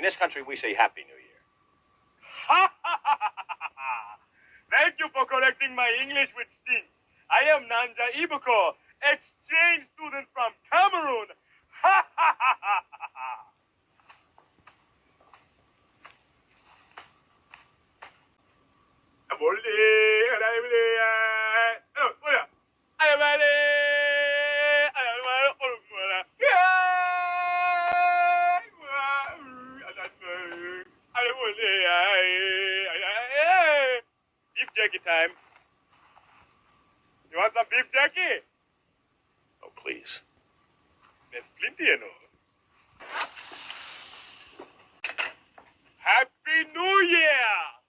In this country, we say Happy New Year. Thank you for correcting my English, which stinks. I am Nanja Ibuko, exchange student from Cameroon. Beef jerky time. You want some beef jerky? Oh, please. There's plenty, you know. Happy New Year!